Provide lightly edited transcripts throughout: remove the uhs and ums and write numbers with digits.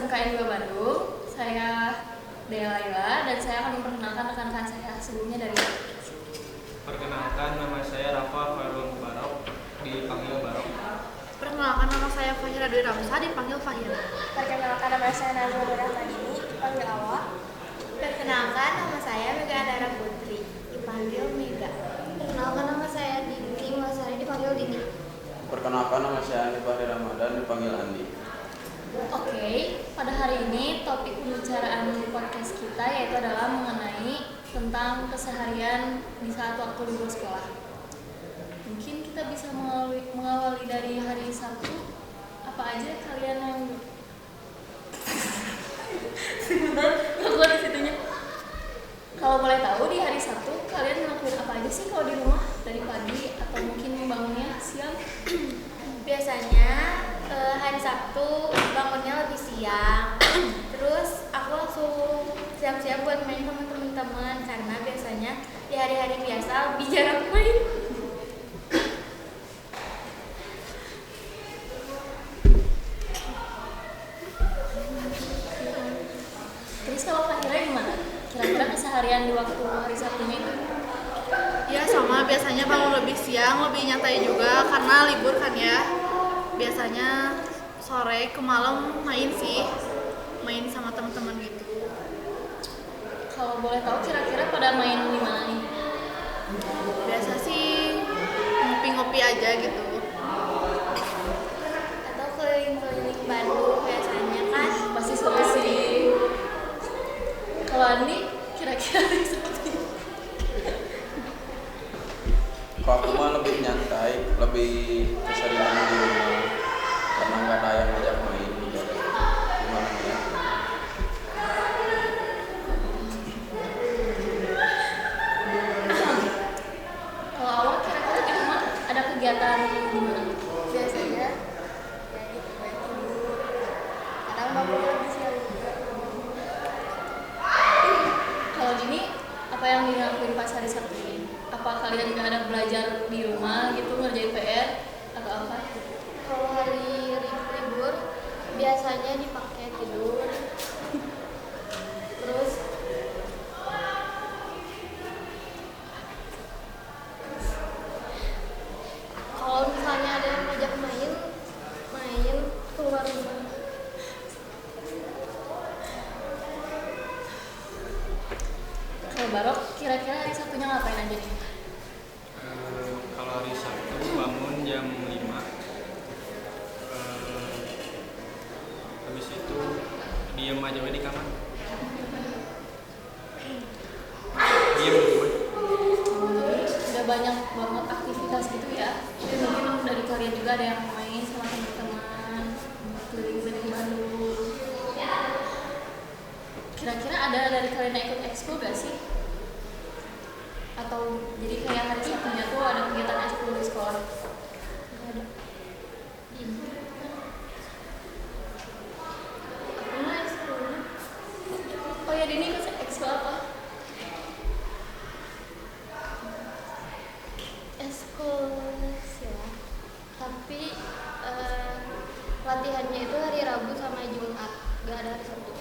SMKN 2 Bandung. Saya Dea Laila dan saya akan memperkenalkan rekan-rekan saya sebelumnya dari. Perkenalkan, nama saya Rafa Farul Barok, dipanggil Barok. Perkenalkan, nama saya Fahira Dwi Ramsa, dipanggil Fahira. Perkenalkan, nama saya Nazwa Nur Rahmadini, dipanggil Awa. Perkenalkan, nama saya Mega Andara Putri, dipanggil Mega. Perkenalkan, nama saya Dini Masari, dipanggil Dini. Perkenalkan, nama saya Andi Fahri Ramadan, dipanggil Andi. Oke, pada hari ini topik pembicaraan podcast kita yaitu adalah mengenai tentang keseharian di saat waktu libur sekolah. Mungkin kita bisa mengawali dari hari Sabtu. Apa aja kalian yang sebentar aku di situnya. Kalau boleh tahu di hari Sabtu kalian ngelakuin apa aja sih kalau di rumah dari pagi atau mungkin bangunnya siang? Biasanya hari Sabtu bangunnya lebih siang. Terus aku langsung siap-siap buat main sama teman-teman karena biasanya di hari-hari biasa lebih jarang main. Terus kalau Fahira gimana? Kira-kira keseharian di waktu hari Sabtunya itu? Ya sama, biasanya bangun lebih siang, lebih nyantai juga karena libur kan ya. Biasanya sore ke malam main sama teman-teman gitu. Kalau boleh tahu kira-kira pada main di mana nih? Biasa sih ngopi-ngopi aja gitu. Atau keliling-keliling Bandung biasanya kan. Masih seru sih. Kalau Andi kira-kira hari Sabtu? Kalau aku mah lebih nyantai, lebih keseringan di rumah karena nggak ada yang ngajak main juga. Gimana ya? Kalau awal kira-kira di rumah ada kegiatan gimana? Biasanya ya gitu, banyak tidur. Kadang bangun lebih siang juga. Kalau gini, apa yang dilakuin pas hari Sabtu ini? Apa kalian nggak ada belajar di rumah gitu, ngerjain PR atau apa? Kalau hari libur biasanya dipakai tidur. Terus kalau misalnya ada yang ngajak main keluar rumah. Kalau Barok, kira-kira hari Sabtunya ngapain aja nih? Kalau hari Sabtu bangun jam 5. Habis itu diem aja we di kamar. Diem gue. Udah banyak banget aktivitas gitu ya. Jadi mungkin dari kalian juga ada yang main sama teman-teman, keliling-keliling Bandung. Kira-kira ada dari kalian yang ikut ekskul gak sih? Atau jadi kayak hari Sabtunya tuh ada kegiatan ekskul di sekolah? Gak ada. Aku mah ekskulnya Oh ya, Dini ikut ekskul apa? ekskul silat. Tapi latihannya itu hari Rabu sama Jumat, gak ada hari Sabtu.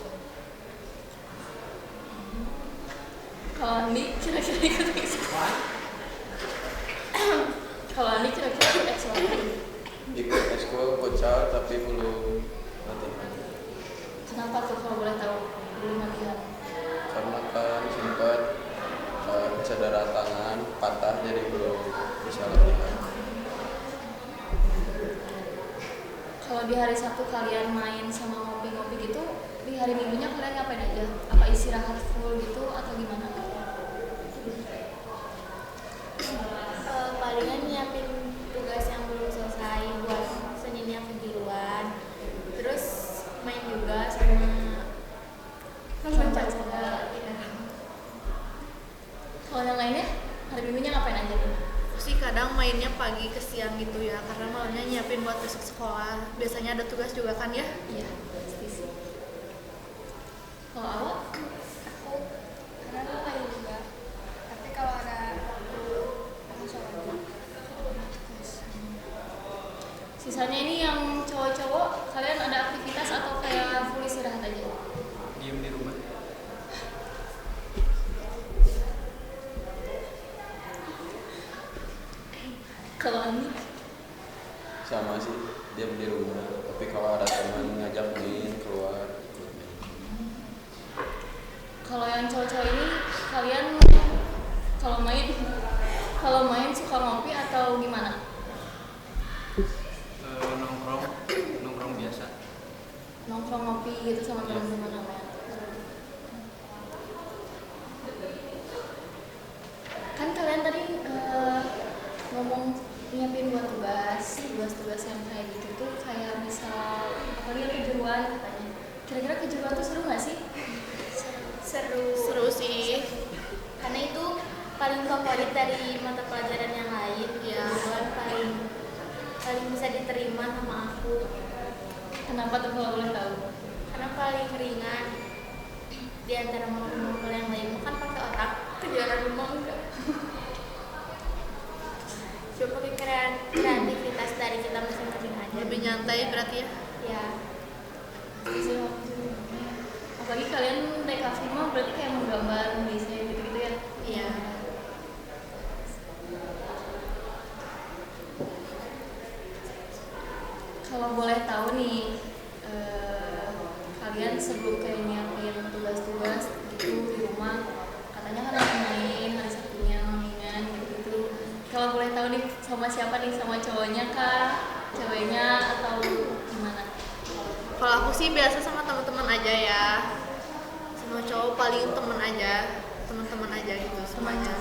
Kalau Andi kira-kira ikut ekskul? Kalau Andi kira-kira ikut ekskul apa? Ikut ekskul futsal tapi belum latihan. Kenapa tuh kalau boleh tahu? Belum latihan. Karena kan sempat cedera tangan, patah jadi belum bisa latihan. Kalau di hari Sabtu kalian main sama ngopi-ngopi gitu, di hari Minggunya kalian ngapain aja? Apa istirahat full gitu atau gimana? Palingan nyiapin tugas yang belum selesai buat Seninnya kejuruan. Terus main juga sama Pacar. ya. Kalau yang lainnya, hari Minggunya ngapain aja nih? Sih kadang mainnya pagi ke siang gitu ya karena malamnya nyiapin buat besok sekolah. Biasanya ada tugas juga kan ya? Iya, pasti sih. Kalau awak, Aku kadang main juga. Tapi kalau ada waktu langsung aja. sisanya ini yang cowok-cowok, kalian ada aktivitas atau kayak full istirahat? kalau main suka ngopi atau gimana? Nongkrong nongkrong biasa. Nongkrong ngopi gitu sama teman-teman apa ya? Kan kalian tadi ngomong nyiapin buat tugas yang kayak gitu tuh kayak misal apalagi kejuruan katanya. Kira-kira kejuruan tuh seru nggak sih? Seru sih. Karena itu paling favorit dari mata pelajaran yang lain. Ya. Kebetulan paling bisa diterima sama aku. Kenapa tuh kalau boleh tahu? Karena paling ringan di antara matkul yang lain kan pakai otak, kejuaraan rumah enggak. Coba pakai kreativitas dari kita masing-masing aja. Lebih nyantai berarti ya. Ya, Apalagi kalian DKV mah berarti kayak menggambar, desain gitu-gitu ya? Iya. Kalau boleh tahu nih, kalian sebelum kayak nyiapin tugas-tugas gitu di rumah, katanya kan lagi main hari Sabtunya mainan gitu-gitu. Kalau boleh tahu nih sama siapa nih, sama cowoknya kah, ceweknya atau gimana? Kalau aku sih biasa sama teman-teman aja ya. Sama cowok paling teman aja gitu semuanya.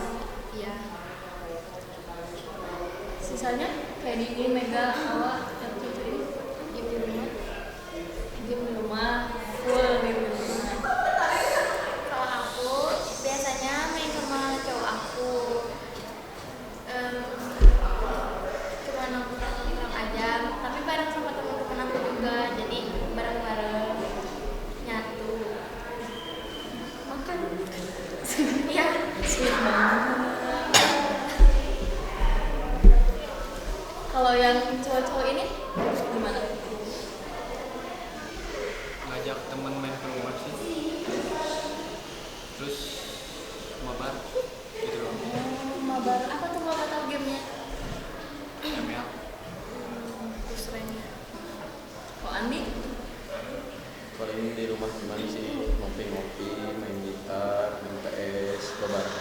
Iya. Sisanya kayak di ini Mega, Awa, yang gitu ini game di rumah, full game di rumah. kalau aku biasanya main sama cowok aku. Cuma nongkrong aja, tapi bareng sama teman-teman aku juga, jadi bareng-bareng nyatu. Makan. Iya. Sweet banget. Kalau yang cowok-cowok ini gimana? Ngajak temen main ke rumah sih. Terus mabar gitu loh. Mabar apa tuh, mabar tahu gamenya? ML. Terus lainnya. Kok Andi? Paling di rumah gimana sih, ngopi-ngopi, main gitar, main PS, bareng,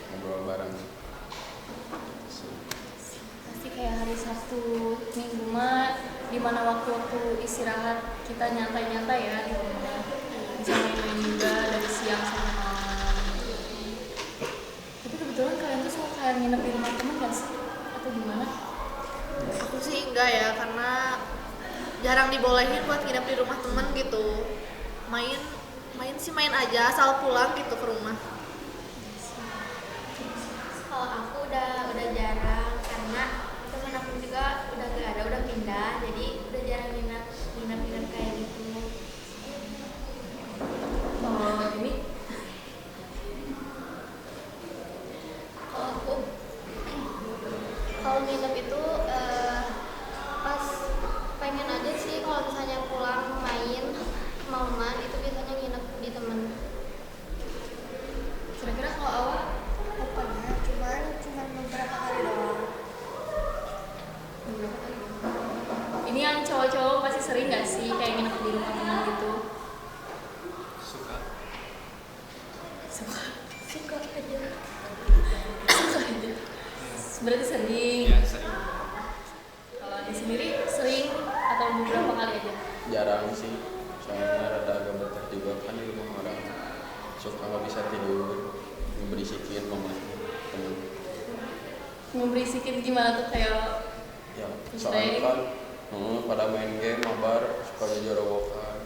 ngobrol bareng. Pasti kayak hari Sabtu, Minggu mah dimana waktu-waktu istirahat kita nyantai-nyantai ya di rumah. Bisa main-main juga dari siang sampai malam. Tapi kebetulan kalian tuh suka kayak nginep di rumah temen gak sih? Atau gimana? Aku sih enggak ya, karena jarang dibolehin buat nginep di rumah temen gitu. Main aja asal pulang gitu ke rumah. Kalau aku udah jarang, karena temen aku juga udah gak ada, udah pindah, jadi udah jarang nginep kayak gitu. Oh, ini Kalau aku kalau nginep itu pas pengen aja sih, kalau misalnya pulang main malaman itu biasanya nginep di temen. kira-kira kalau awal Pokoknya cuma beberapa kali doang. beberapa kali. Ini yang cowok-cowok pasti sering gak sih kayak nginep di rumah teman gitu? Suka. Suka Suka aja. aja. Berarti sering. Ya sering. Kalau Andi sendiri sering atau beberapa kali aja? Jarang sih, soalnya rada agak betah juga kan di rumah orang. Suka nggak bisa tidur, berisikin mamanya temen. Ngeberisikin gimana tuh kayak Ya, Terus soalnya baik. kan pada main game mabar suka jorowokan.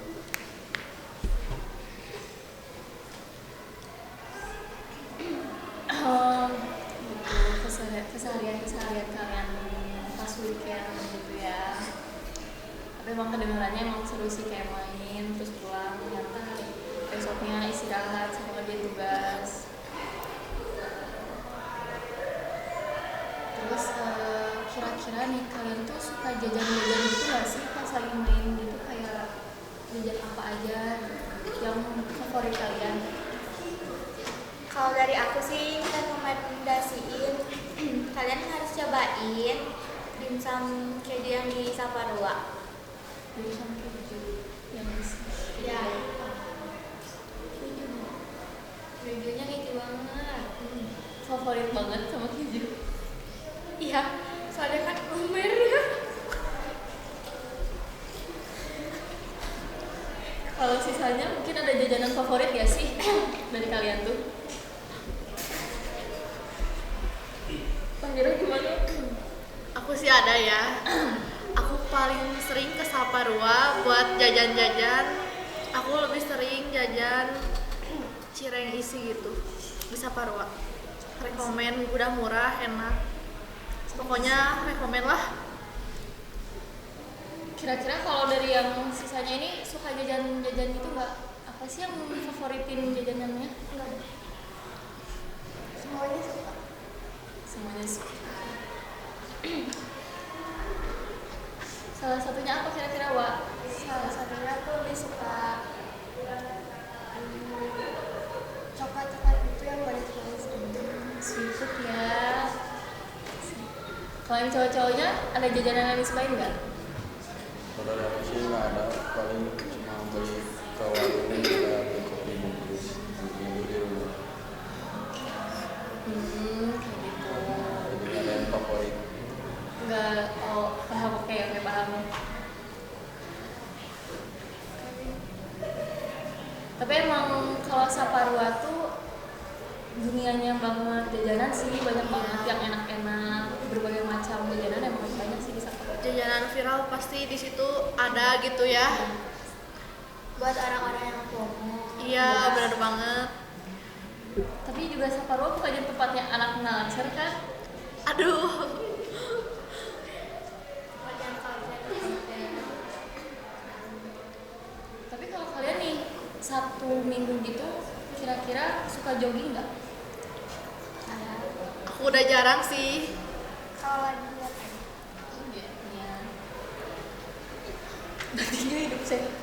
keseharian kalian pas weekend gitu ya. Tapi emang kedengarannya emang seru sih, kayak main terus pulang nyantai, besoknya istirahat sama ngerjain tugas. Terus kira-kira nih kalian tuh suka jajan-jajan gitu gak sih pas lagi main gitu, kayak jajan apa aja yang favorit kalian? Kalau dari aku sih rekomendasiin kalian harus cobain dimsum keju yang di Saparua. Jadi sampai keju yang bisa. Ya. Kejunya keju banget. Favorit banget sama kita. Kalau sisanya mungkin ada jajanan favorit gak sih dari kalian tuh? Panggilnya gimana? Aku sih ada ya. Aku paling sering ke Saparua buat jajan-jajan. Aku lebih sering jajan cireng isi gitu di Saparua. Rekomen, udah murah, enak. Pokoknya rekomen lah. Kira-kira kalau dari yang sisanya ini suka jajan-jajan gitu nggak? Apa sih yang favoritin jajanannya? Enggak ada. Semuanya suka. Semuanya suka. Salah satunya apa kira-kira, Wak? Salah satunya aku lebih suka coklat-coklat itu yang manis-manis. Sweet food ya. Kalau yang cowok-cowoknya ada jajanan yang disukain nggak? Kalau dari aku sih nggak ada, paling cuma beli ke warung kita beli kopi bungkus beli di rumah. Kayak gitu. Jadi nggak ada yang favorit. Nggak, oh paham, oke paham. Tapi emang kalau Saparua tuh dunianya banget jajanan sih, banyak banget yang enak-enak, berbagai macam jajanan emang banyak sih di Saparua. Jajanan viral pasti di situ ada gitu ya. Buat orang-orang yang FOMO. Iya, benar banget. Tapi juga Saparua bukan tempatnya anak ngalcer kan? Aduh. Buat yang kafe. Tapi kalau kalian nih Sabtu Minggu gitu kira-kira suka jogging nggak? Aku udah jarang sih. Kalau lagi lihat Iya. Berarti dia hidup sehat.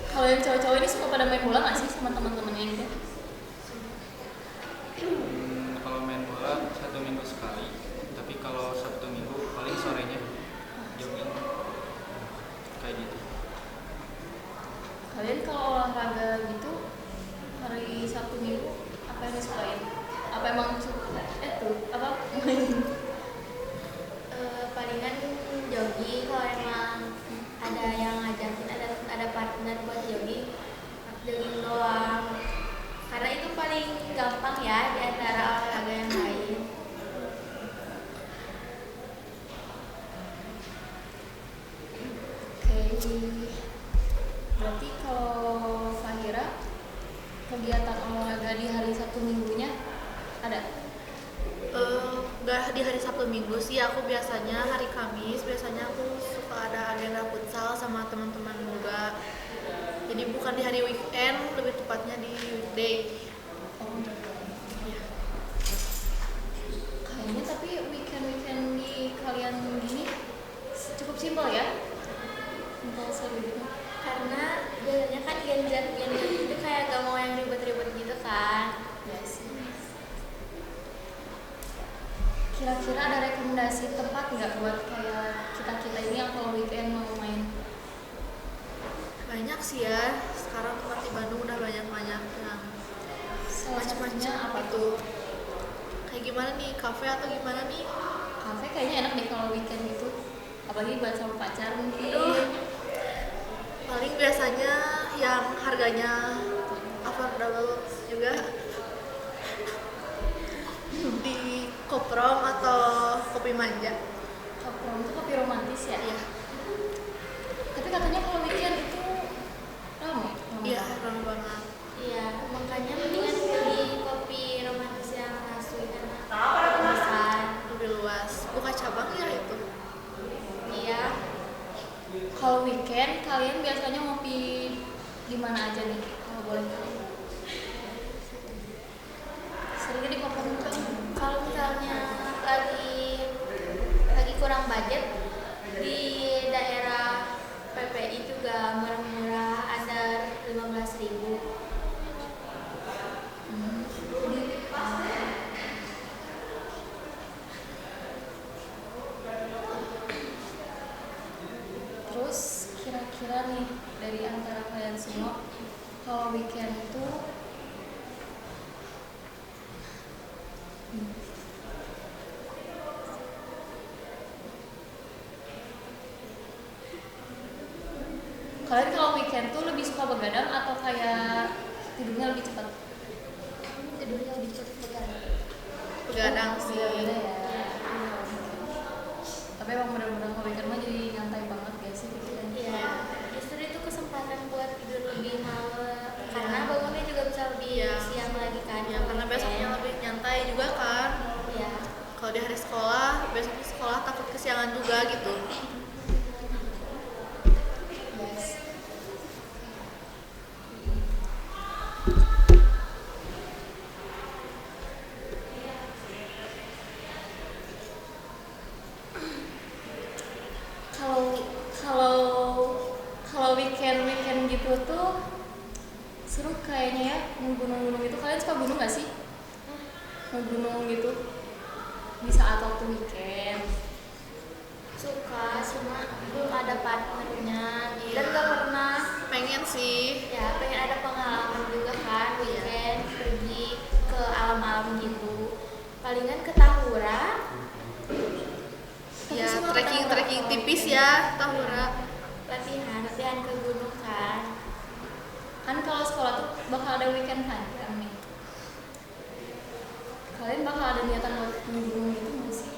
Kalau yang cowok-cowok ini suka pada main bola nggak sih sama teman-temannya gitu? Kalau main bola 1 minggu sekali, tapi kalau Sabtu Minggu paling sorenya jogging kayak gitu. Kalian kalau olahraga gitu hari Sabtu Minggu apa yang disukain? Apa emang suka main? Palingan jogging kalau emang ada yang ngajakin, ada partner buat jogging doang. Karena itu paling gampang ya di antara olahraga yang lain. Oke. Berarti kalau Fahira kegiatan olahraga di hari Sabtu Minggunya ada? Nggak di hari Sabtu Minggu sih, aku biasanya hari Kamis biasanya aku suka ada agenda futsal sama teman-teman juga. Jadi bukan di hari weekend, lebih tepatnya di weekday. Oh, Ya. kayaknya tapi weekend di kalian gini cukup simpel ya? Simpel gitu. Karena biasanya kan genjat itu kayak gak mau yang ribet-ribet gitu kan. Yes. Kira-kira ada rekomendasi tempat nggak buat kayak kita ini yang kalau weekend mau main? Banyak sih ya, sekarang tempat di Bandung udah banyak-banyak yang Salah satunya macam-macam apa gitu. tuh? Kayak gimana nih, kafe atau gimana nih? Kafe kayaknya enak deh kalau weekend gitu. Apalagi buat sama pacar mungkin. Aduh. Paling biasanya yang harganya affordable juga di Koprom atau Kopi Manja. Koprom itu kopi romantis ya? Iya. Tapi katanya kalau weekend itu ramai. Iya, ramai banget. Iya, makanya mendingan pilih kopi romantis yang asli karena pemesan. Lebih luas. Buka cabang ya itu. Iya. Kalau weekend kalian biasanya ngopi di mana aja nih? Kalau boleh tahu. Seringnya di Koprom itu. Kalau misalnya lagi kurang budget di daerah PPI juga murah-murah, ada 15.000. Terus kira-kira nih dari antara kalian semua kalau weekend itu Kalian kalau weekend tuh lebih suka begadang atau kayak tidurnya lebih cepat? Tidurnya lebih cepat begadang. Begadang sih. Beda ya. Tapi emang bener-bener kalau weekend mah jadi nyantai banget gak sih gitu kan? Iya, justru itu kesempatan buat tidur lebih malam karena bangunnya juga bisa lebih siang lagi kan. Ya, karena besoknya lebih nyantai juga kan. Iya. Kalau di hari sekolah, besoknya sekolah takut kesiangan juga gitu. Yes. Kalau kalau kalau weekend gitu tuh seru kayaknya ya, mau gunung-gunung itu. Kalian suka gunung gak sih? Mau gunung gitu di saat waktu weekend. Suka, cuma belum ada partnernya dan gak pernah. Pengen sih. Ya, pengen ada pengalaman juga kan weekend pergi ke alam-alam gitu. Palingan ke Tahura. Ya, trekking tipis ya, Tahura. Latihan ke gunung kan. Kan kalau sekolah tuh bakal ada weekend kan nih. Kalian bakal ada niatan buat gunung gitu nggak sih?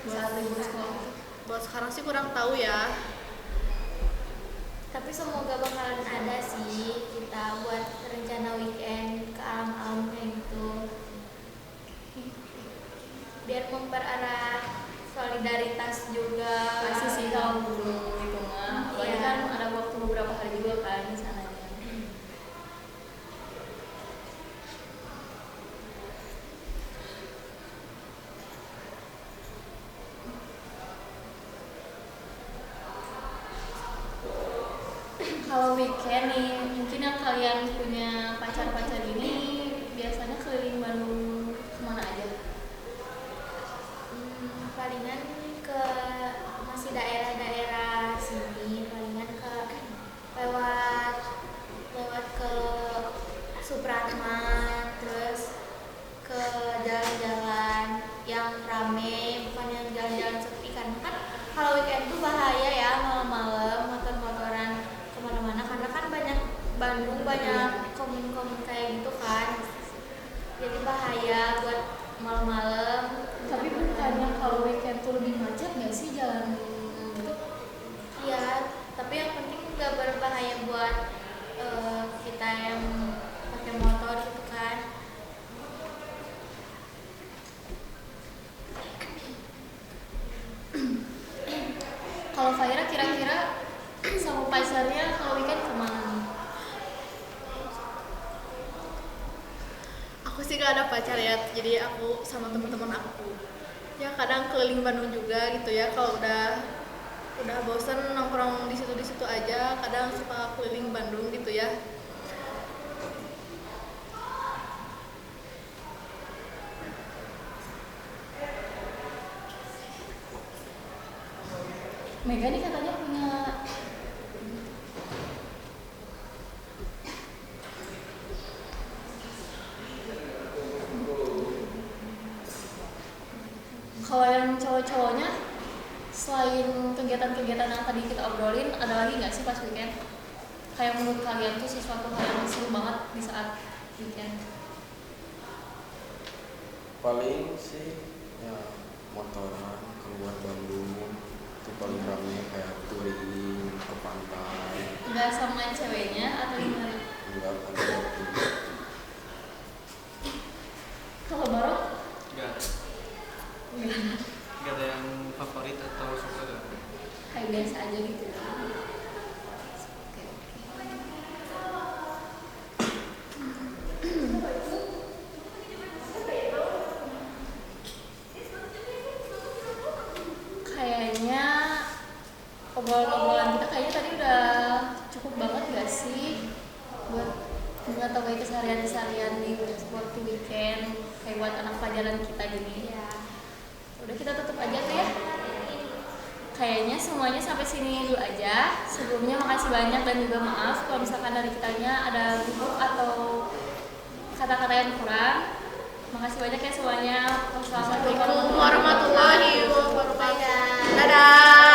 Buat libur sekolah gitu? Buat sekarang sih kurang tahu ya. Tapi semoga bakalan ada sih kita buat rencana weekend ke alam-alam kayak gitu. Biar mempererat solidaritas juga. Pasti sih kalau gunung gitu mah. Apalagi Iya. kan ada waktu beberapa hari juga kan di sananya. Kalau weekend nih, mungkin yang kalian punya pacar-pacar ini biasanya keliling Bandung kemana aja? Palingan ke masih daerah-daerah sini, palingan ke lewat ke Supratman, terus ke jalan-jalan yang rame, bukan yang jalan-jalan sepi. Karena kan kalau weekend tuh bahaya ya, malam-malam motor-motoran kemana-mana karena kan Bandung banyak komun-komun kayak gitu kan, jadi bahaya buat malam-malam. Tapi bukannya kalau weekend tuh lebih macet nggak sih jalan gitu? Iya, tapi yang penting nggak berbahaya buat kita yang pakai motor gitu kan. Kalau Faira kira-kira sama pacarnya kalau weekend kemana nih? Aku sih gak ada pacar ya, jadi aku sama teman-teman aku. Ya kadang keliling Bandung juga gitu ya. Kalau udah bosen nongkrong di situ aja, kadang suka keliling Bandung gitu ya. Mega nih katanya punya kalau yang cowok-cowoknya selain kegiatan-kegiatan yang tadi kita obrolin, ada lagi nggak sih pas weekend? Kayak menurut kalian tuh sesuatu hal yang seru banget di saat weekend? Paling sih ya motoran keluar Bandung itu paling ramai, kayak touring ke pantai. Nggak sama ceweknya atau gimana? Enggak ada waktu. Kalau Barok? Nggak ada yang favorit atau suka gak? Kayak biasa aja gitu. Kayaknya obrolan kita kayaknya tadi udah cukup banget gak sih buat mengetahui keseharian di waktu weekend, kayak buat anak pelajaran kita gini. Ya, Udah kita tutup aja tuh ya. Kayaknya semuanya sampai sini dulu aja. Sebelumnya makasih banyak dan juga maaf kalau misalkan dari kitanya ada gugup atau kata-kata yang kurang. Makasih banyak ya semuanya. Wassalamualaikum Assalamualaikum warahmatullahi wabarakatuh. Dadah. Dadah.